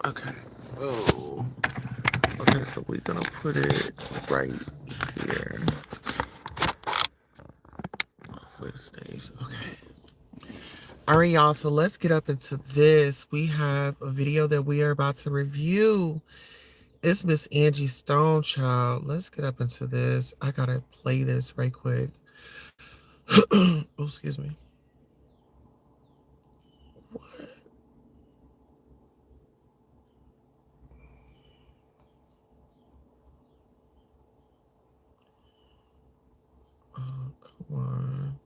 Okay. Oh. Okay, so we're gonna put it right here. Listings. Okay. All right, y'all. So let's get up into this. We have a video that we are about to review. It's Miss Angie Stone, child. Let's get up into this. I gotta play this right quick. Oh, excuse me. What? Oh, come on.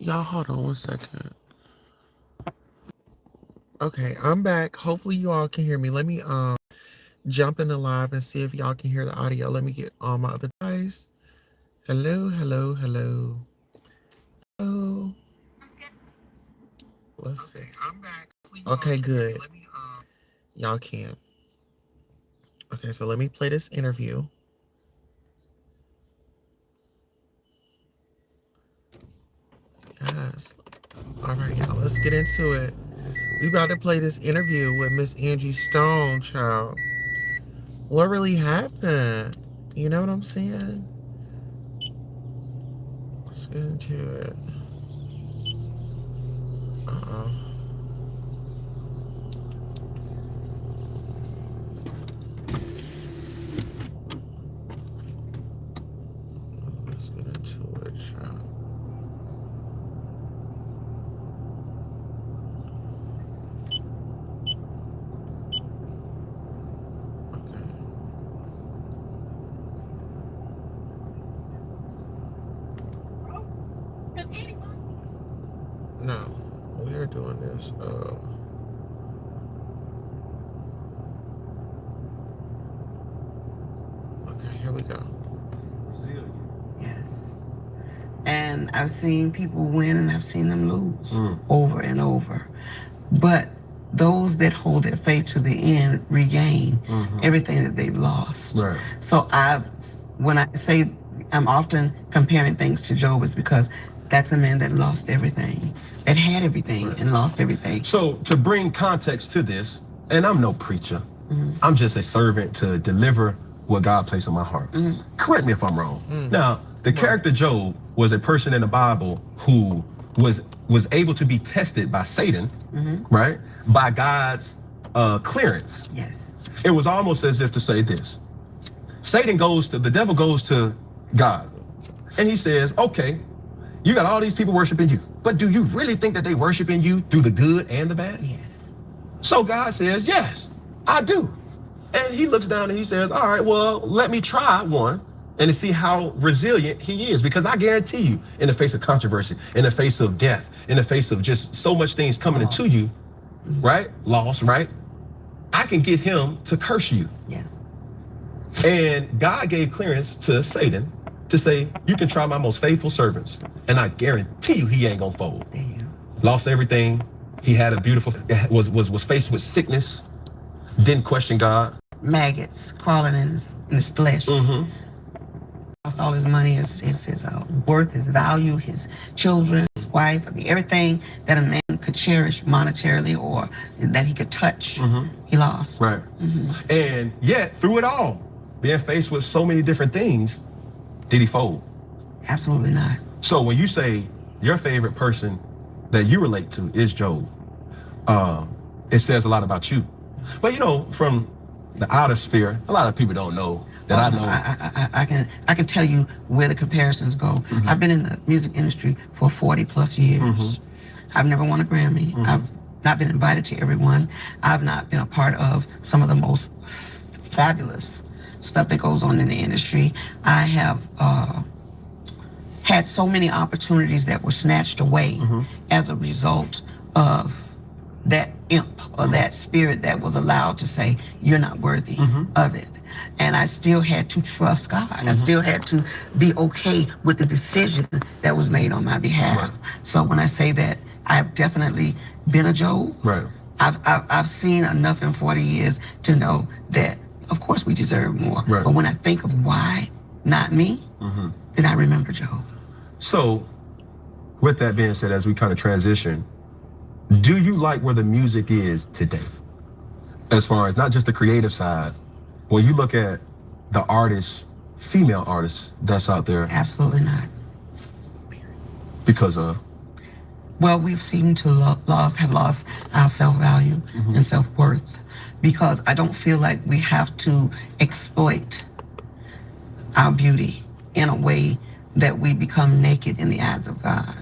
Y'all, hold on 1 second. Okay, I'm back. Hopefully you all can hear me. Let me jump in the live and see if y'all can hear the audio. Let me get on my other device. Hello, hello, hello. Hello. Let's see. I'm back. Okay, good. Y'all can. Okay, so let me play this interview. Yes. All right, y'all. Let's get into it. We about to play this interview with Miss Angie Stone, child. What really happened? You know what I'm saying? Let's get into it. Uh-oh. Let's get into it, child. No, we are doing this. Okay, here we go. Yes. And I've seen people win and I've seen them lose over and over. But those that hold their faith to the end regain everything that they've lost. Right. So when I say I'm often comparing things to Job, is because that's a man that lost everything, that had everything and lost everything. So to bring context to this, and I'm no preacher, I'm just a servant to deliver what God placed in my heart. Correct me if I'm wrong. Now, the character Job was a person in the Bible who was able to be tested by Satan, right? By God's clearance. Yes. It was almost as if to say this. The devil goes to God and he says, okay, you got all these people worshiping you, but do you really think that they worshiping you through the good and the bad? Yes. So God says, yes, I do. And he looks down and he says, all right, well, let me try one and to see how resilient he is. Because I guarantee you, in the face of controversy, in the face of death, in the face of just so much things coming into you, right? Loss, right? I can get him to curse you. Yes. And God gave clearance to Satan to say, you can try my most faithful servants, and I guarantee you he ain't gonna fold. Damn. Lost everything. He had a beautiful, was faced with sickness, didn't question God. Maggots crawling in his flesh. Lost all his money, his worth, his value, his children, his wife. I mean, everything that a man could cherish monetarily or that he could touch, he lost. Right. And yet, through it all, being faced with so many different things, did he fold? Absolutely not. So when you say your favorite person that you relate to is Job, it says a lot about you. But you know, from the outer sphere, a lot of people don't know that I know. I can tell you where the comparisons go. I've been in the music industry for 40+ years. I've never won a Grammy. I've not been invited to everyone. I've not been a part of some of the most fabulous stuff that goes on in the industry. I have had so many opportunities that were snatched away as a result of that imp or that spirit that was allowed to say, you're not worthy of it. And I still had to trust God. I still had to be okay with the decision that was made on my behalf. So when I say that, I've definitely been a Job. Right. I've seen enough in 40 years to know that, of course, we deserve more. Right. But when I think of why not me, then I remember Job. So with that being said, as we kind of transition, do you like where the music is today? as far as not just the creative side. When you look at the artists, female artists that's out there, Absolutely not. because of Well, we've seemed to have lost our self-value and self-worth, because I don't feel like we have to exploit our beauty in a way that we become naked in the eyes of God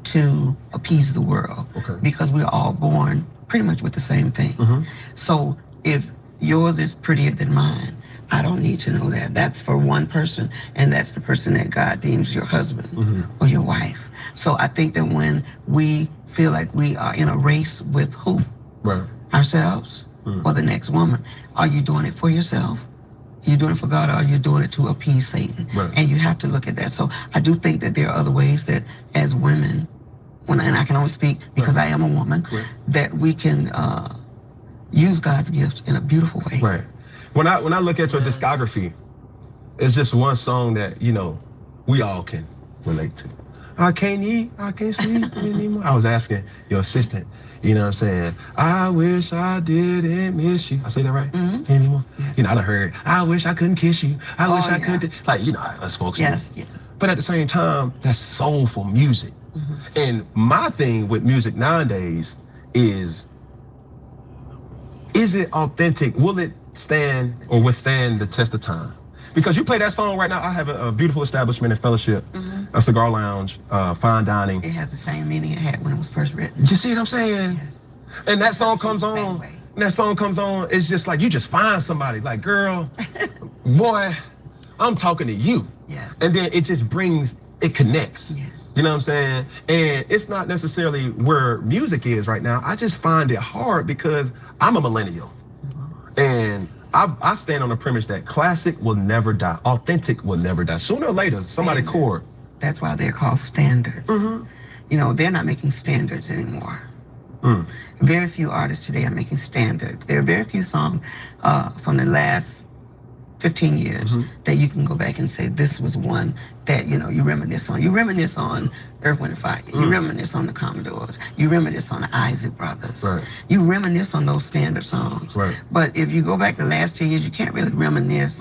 to appease the world. Okay. Because we're all born pretty much with the same thing. So if yours is prettier than mine, I don't need to know that. That's for one person, and that's the person that God deems your husband or your wife. So I think that when we feel like we are in a race with who? right. Ourselves or the next woman, are you doing it for yourself? Are you doing it for God, or are you doing it to appease Satan? Right. And you have to look at that. So I do think that there are other ways that as women, and I can only speak because I am a woman, that we can use God's gift in a beautiful way. Right. When I look at your discography, it's just one song that, you know, we all can relate to. I can't eat, I can't sleep anymore. I was asking your assistant, you know what I'm saying? I wish I didn't miss you. I say that right? Anymore? Yeah. You know, I done heard, I wish I couldn't kiss you. I wish I yeah. could. Like, you know, us folks. Yes, yes. But at the same time, that's soulful music. And my thing with music nowadays is it authentic? Will it stand or withstand the test of time? Because you play that song right now, I have a beautiful establishment and fellowship, a cigar lounge, fine dining. It has the same meaning it had when it was first written. You see what I'm saying? Yes. And that song comes Same on, way. and that song comes on, it's just like, you just find somebody, like, girl, boy, I'm talking to you. Yes. And then it just brings, it connects. Yes. You know what I'm saying? And it's not necessarily where music is right now. I just find it hard because I'm a millennial. And I stand on the premise that classic will never die. Authentic will never die. Sooner or later, somebody chord. That's why they're called standards. You know, they're not making standards anymore. Very few artists today are making standards. There are very few songs from the last 15 years that you can go back and say this was one that, you know, you reminisce on. You reminisce on Earth, Wind & Fire. You reminisce on the Commodores. You reminisce on the Isaac Brothers. Right. You reminisce on those standard songs. Right. But if you go back the last 10 years, you can't really reminisce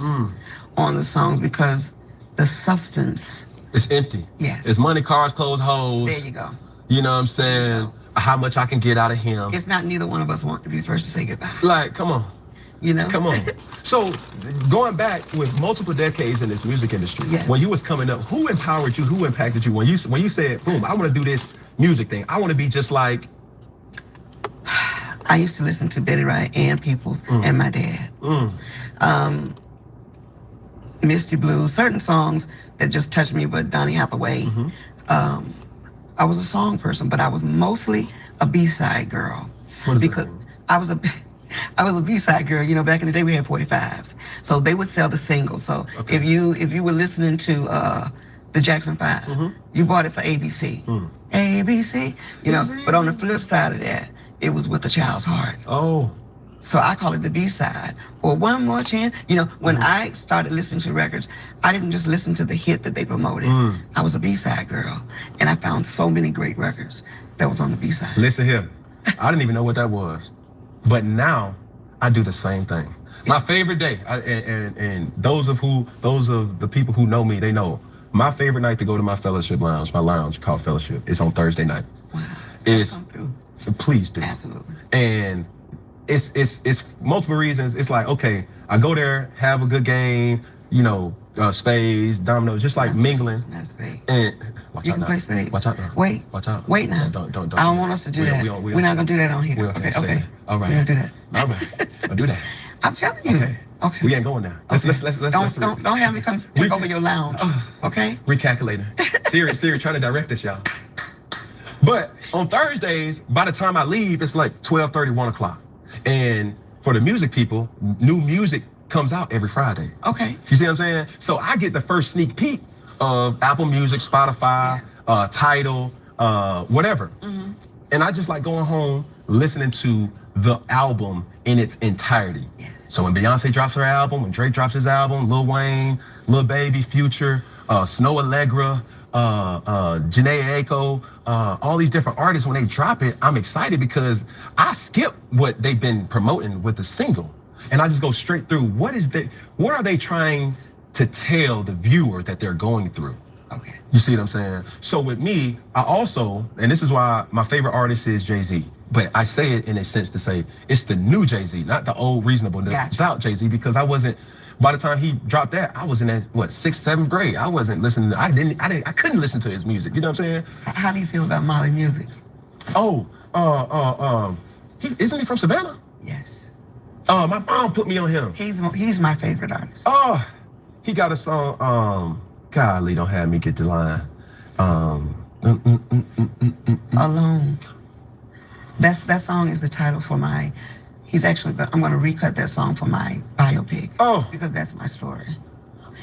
on the songs because the substance. It's empty. Yes. It's money, cars, clothes, hoes. There you go. You know what I'm saying? How much I can get out of him. It's not neither one of us want to be first to say goodbye. Like, come on. You know? Come on. So, going back with multiple decades in this music industry, Yes. when you was coming up, who empowered you? Who impacted you? When you said, boom, I want to do this music thing. I want to be just like. I used to listen to Betty Wright, Ann Peoples, and my dad. Misty Blues, certain songs that just touched me, but Donny Hathaway. I was a song person, but I was mostly a B-side girl. What does that Because mean? I was a B-side girl. You know, back in the day we had 45s, so they would sell the singles. So if you were listening to the Jackson 5, you bought it for ABC. ABC, you know. But on the flip side of that, it was With a Child's Heart. Oh. So I call it the B-side, or One More Chance. You know, when I started listening to records, I didn't just listen to the hit that they promoted. I was a B-side girl, and I found so many great records that was on the B-side. Listen here. I didn't even know what that was. But now I do the same thing. My favorite day, and those of the people who know me, they know my favorite night to go to my fellowship lounge, my lounge called Fellowship, is on Thursday night. Wow. It's Come through. please do. Absolutely. And it's multiple reasons. It's like, okay, I go there, have a good game, you know, spades, dominoes, just like mingling. That's big. And watch You out can now. play spades. Watch out now. Wait. Watch out. Wait now. Don't. I don't want us to do that. We're not gonna do that on here. Okay. Okay. All right. We're gonna do that. All right. I'll do that. I'm telling you. Okay. We ain't going now. Let's Don't have me come take over your lounge. Okay. Recalculating. Siri trying to direct us, y'all. But on Thursdays, by the time I leave, it's like 12:30, 1 o'clock. And for the music people, new music comes out every Friday. Okay. You see what I'm saying? So I get the first sneak peek of Apple Music, Spotify, Tidal, whatever. And I just like going home, listening to the album in its entirety. Yes. So when Beyonce drops her album, when Drake drops his album, Lil Wayne, Lil Baby, Future, Snow Allegra, Janae Aiko, all these different artists, when they drop it, I'm excited because I skip what they've been promoting with the single. And I just go straight through what are they trying to tell the viewer that they're going through? Okay. You see what I'm saying? So with me, I also, and this is why my favorite artist is Jay-Z, but I say it in a sense to say it's the new Jay-Z, not the old Reasonable Doubt Jay-Z, because I wasn't, by the time he dropped that, I was in that, 6th, 7th grade. I wasn't listening, I couldn't listen to his music, you know what I'm saying? How do you feel about Molly music? Oh, isn't he from Savannah? Yes. My mom put me on him. He's my favorite artist. Oh, he got a song, golly, don't have me get the line. Alone. That song is the title for my, I'm gonna recut that song for my biopic. Oh. Because that's my story.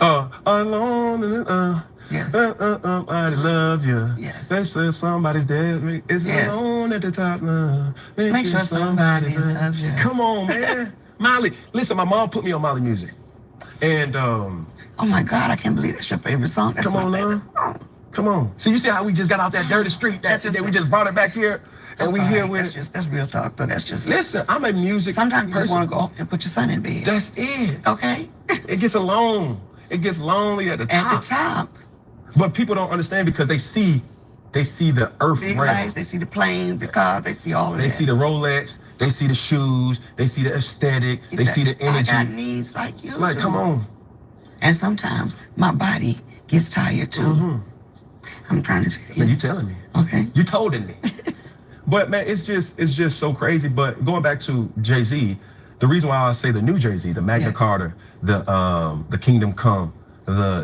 Alone, Yes. I love you. Yes. They say somebody's dead. It's Yes. alone at the top now. Make sure somebody loves you. Come on, man. Molly, listen, my mom put me on Molly music. And Oh my God, I can't believe that's your favorite song. That's come on my favorite now. song. Come on. So you see how we just got out that dirty street that we just brought it back here? And we here with that's real talk, though. That's just. Listen, I'm a music Sometimes you just person. want to go and put your son in bed. That's it. Okay. It gets alone. It gets lonely at the top. At the top. But people don't understand because they see the earth Big realm. lights, they see the planes, the cars, they see all of They that. see the Rolex, they see the shoes, they see the aesthetic, they see the energy. I got needs like you. Like, come on. And sometimes my body gets tired too. Mm-hmm. I'm trying to tell Man, you. you telling me. Okay. You told me. But man, it's just so crazy. But going back to Jay-Z, the reason why I say the new Jay-Z, the Magna Yes. Carta, the Kingdom Come,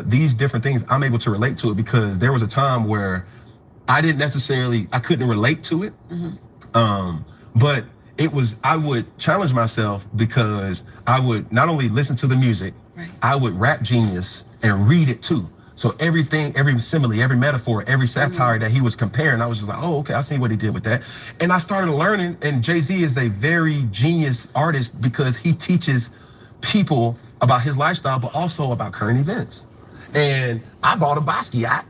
these different things, I'm able to relate to it because there was a time where I couldn't relate to it. Mm-hmm. But I would challenge myself because I would not only listen to the music, Right. I would rap genius and read it too. So everything, every simile, every metaphor, every satire that he was comparing, I was just like, oh, okay, I see what he did with that. And I started learning, and Jay-Z is a very genius artist because he teaches people about his lifestyle, but also about current events. And I bought a Basquiat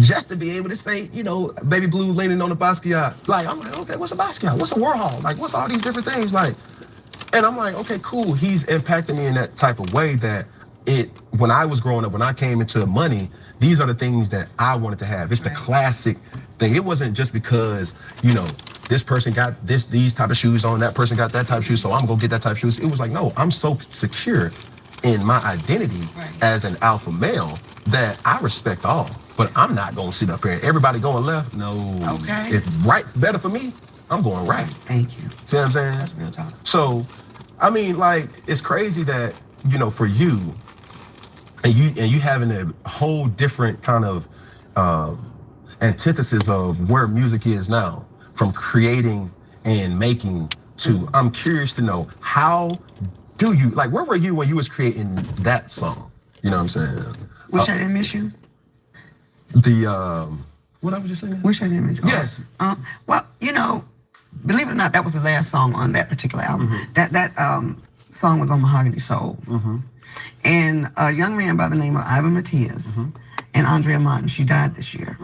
just to be able to say, Baby Blue leaning on the Basquiat. Like, I'm like, okay, what's a Basquiat? What's a Warhol? Like, what's all these different things? Like, and I'm like, okay, cool. He's impacted me in that type of way that when I was growing up, when I came into money, these are the things that I wanted to have. It's the classic thing. It wasn't just because, this person got these type of shoes on, that person got that type of shoes, so I'm gonna get that type of shoes. It was like, no, I'm so secure in my identity as an alpha male that I respect all. But I'm not gonna sit up here and everybody going left. No. Okay. If right better for me, I'm going right. Thank you. See what I'm saying? That's real talk. So, I mean, like, it's crazy that, for you, and you having a whole different kind of antithesis of where music is now, from creating and making to, I'm curious to know, how do you, like, where were you when you was creating that song? You know what I'm saying? Wish I Didn't Miss You? What I was just saying? Wish I Didn't Miss You. Yes. Well, believe it or not, that was the last song on that particular album. Mm-hmm. That song was on Mahogany Soul. Mm-hmm. And a young man by the name of Ivan Matias and Andrea Martin, she died this year,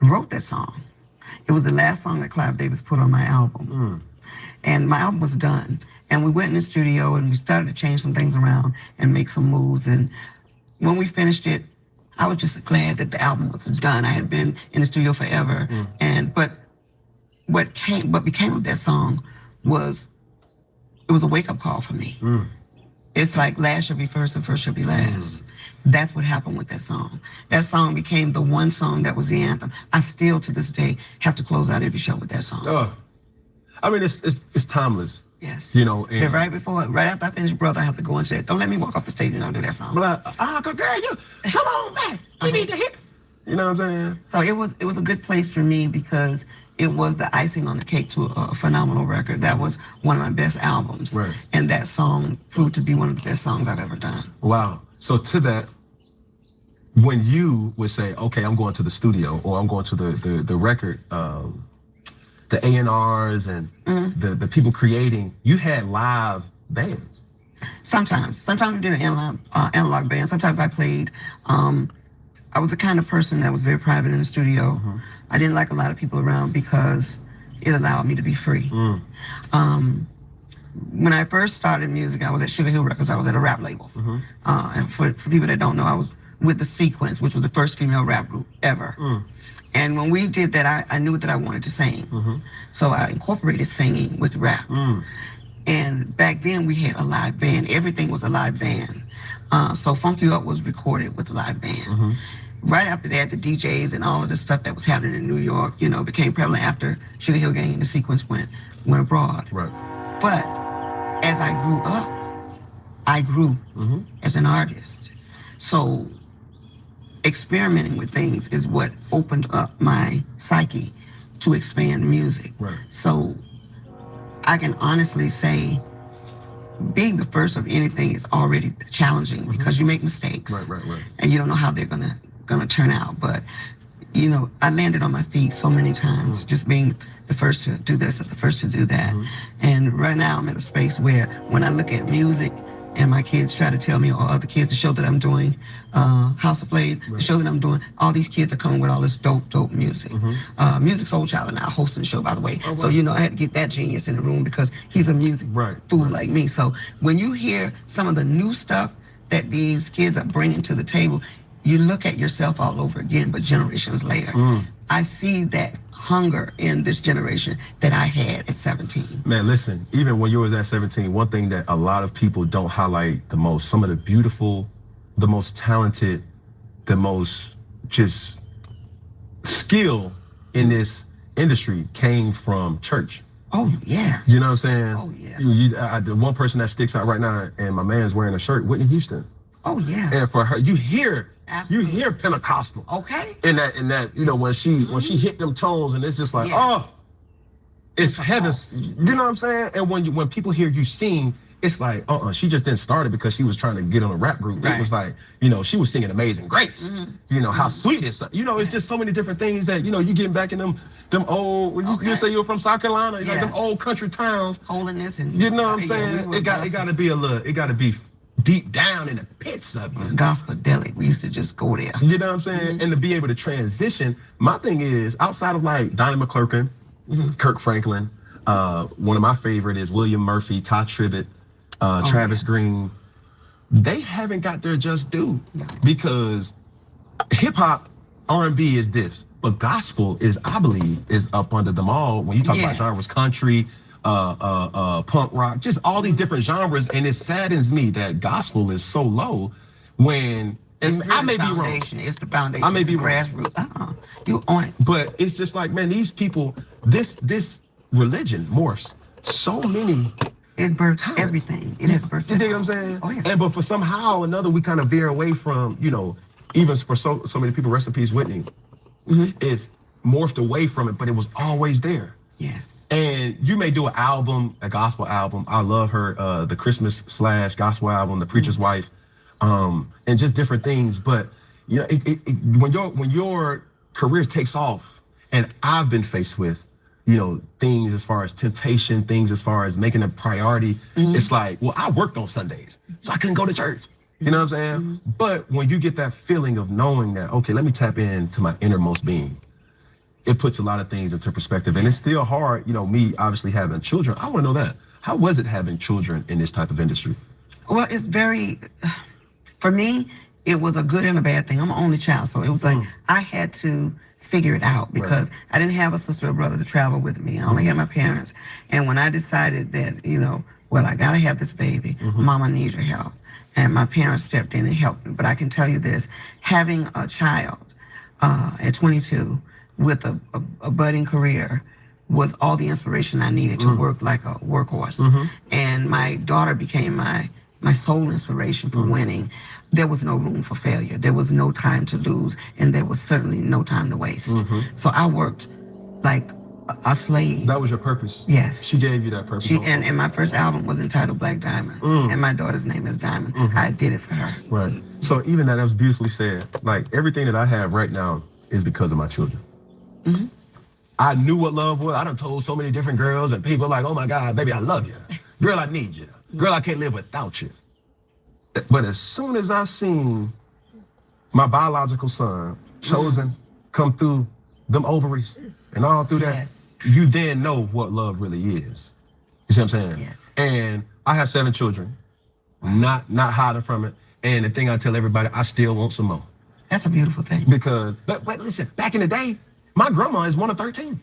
wrote that song. It was the last song that Clive Davis put on my album. And my album was done. And we went in the studio and we started to change some things around and make some moves. And when we finished it, I was just glad that the album was done. I had been in the studio forever. But what became of that song was, it was a wake-up call for me. It's like last shall be first and first shall be last. That's what happened with that song. That song became the one song that was the anthem. I still, to this day, have to close out every show with that song. I mean, it's timeless. Yes. And right after I finish Brother, I have to go and say, don't let me walk off the stage and don't do that song. But girl, come on, man. We need to hear. You know what I'm saying? So it was a good place for me because it was the icing on the cake to a phenomenal record. That was one of my best albums. Right. And that song proved to be one of the best songs I've ever done. Wow. So to that, when you would say, okay, I'm going to the studio or I'm going to the record, the A&Rs and the people creating, you had live bands. Sometimes we did an analog band. Sometimes I played I was the kind of person that was very private in the studio. I didn't like a lot of people around because it allowed me to be free. When I first started music, I was at Sugar Hill Records. I was at a rap label. And for people that don't know, I was with The Sequence, which was the first female rap group ever. And when we did that, I knew that I wanted to sing. So I incorporated singing with rap. And back then we had a live band. Everything was a live band. So Funk You Up was recorded with a live band. Right after that, the DJs and all of the stuff that was happening in New York, you know, became prevalent after Sugar Hill Gang and The Sequence went abroad. Right. But as I grew up, I grew as an artist. So experimenting with things is what opened up my psyche to expand music. Right. So I can honestly say being the first of anything is already challenging because you make mistakes. Right. And you don't know how they're gonna turn out. But you know, I landed on my feet so many times, just being the first to do this or the first to do that. And right now I'm in a space where when I look at music and my kids try to tell me, or other kids, the show that I'm doing, House of Flame, the show that I'm doing, all these kids are coming with all this dope music. Music Soul Child and I hosting the show, by the way. So, you know, I had to get that genius in the room because he's a music fool like me. So when you hear some of the new stuff that these kids are bringing to the table, you look at yourself all over again, but generations later. I see that hunger in this generation that I had at 17. Man, listen, even when you was at 17, one thing that a lot of people don't highlight the most, some of the beautiful, the most talented, the most just skill in this industry came from church. Oh, yeah. You know what I'm saying? Oh, yeah. The one person that sticks out right now, and my man's wearing a shirt, Whitney Houston. Oh, yeah. And for her, you hear Absolutely. You hear Pentecostal. Okay. In that, you know, when she hit them tones, and it's just like, oh, it's heaven. You know what I'm saying? And when people hear you sing, it's like, she just didn't start it because she was trying to get on a rap group. It was like, you know, she was singing Amazing Grace. You know, how sweet it's, you know, it's just so many different things that, you know, you getting back in them old, when you say you were from South Carolina, like them old country towns. Holiness and, you know what I'm saying? It got to be it got to be deep down in the pits of you. Gospel-delic, we used to just go there. You know what I'm saying? And to be able to transition, my thing is, outside of like Donnie McClurkin, Kirk Franklin, one of my favorite is William Murphy, Todd Tribbett, Travis Green. They haven't got their just due because hip hop, R&B is this, but gospel is, I believe, is up under them all. When you talk about genres, country, punk rock, just all these different genres, and it saddens me that gospel is so low when, and I may be wrong. It's the foundation. I may be wrong. Grassroots. You on it. But it's just like, man, these people, this religion morphs so many. It birthed everything. It has birthed. You dig what I'm saying? Oh, yeah. And but for somehow or another, we kind of veer away from, you know, even for so many people, rest in peace, Whitney, it's morphed away from it, but it was always there. Yes. And you may do an album, a gospel album. I love her, the Christmas / gospel album, The Preacher's Wife, and just different things. But you know, when your career takes off, and I've been faced with, you know, things as far as temptation, things as far as making a priority. It's like, well, I worked on Sundays, so I couldn't go to church. You know what I'm saying? But when you get that feeling of knowing that, okay, let me tap into my innermost being, it puts a lot of things into perspective. And it's still hard, you know, me obviously having children. I want to know that. How was it having children in this type of industry? Well, it's very, for me, it was a good and a bad thing. I'm an only child, so it was like I had to figure it out because I didn't have a sister or brother to travel with me. I only had my parents. And when I decided that, you know, well, I got to have this baby, Mama needs your help. And my parents stepped in and helped me. But I can tell you this, having a child at 22 with a budding career was all the inspiration I needed to work like a workhorse. And my daughter became my sole inspiration for winning. There was no room for failure. There was no time to lose, and there was certainly no time to waste. So I worked like a slave. That was your purpose? Yes. She gave you that purpose? And my first album was entitled Black Diamond, and my daughter's name is Diamond. I did it for her. Right. So even that was beautifully said. Like, everything that I have right now is because of my children. I knew what love was. I done told so many different girls, and people like, oh my God, baby, I love you. Girl, I need you. Girl, I can't live without you. But as soon as I seen my biological son, chosen, come through them ovaries and all through that, you then know what love really is. You see what I'm saying? Yes. And I have 7 children, not hiding from it. And the thing I tell everybody, I still want some more. That's a beautiful thing. Because, but listen, back in the day, my grandma is one of 13.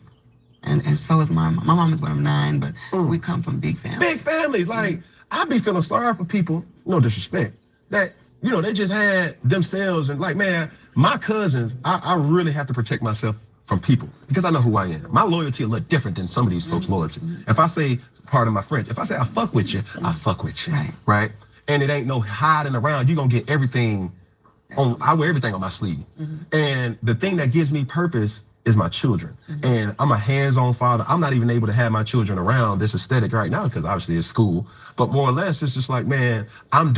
And so is my mom is one of 9, but we come from big families. Big families. Like, I be feeling sorry for people, no disrespect, that, you know, they just had themselves and like, man, my cousins, I really have to protect myself from people because I know who I am. My loyalty a little different than some of these folks' loyalty. If I say, pardon my French, if I say I fuck with you, I fuck with you, right? And it ain't no hiding around. You're gonna get everything on, I wear everything on my sleeve. And the thing that gives me purpose is my children. And I'm a hands-on father. I'm not even able to have my children around this aesthetic right now because obviously it's school. But more or less, it's just like, man, I'm doing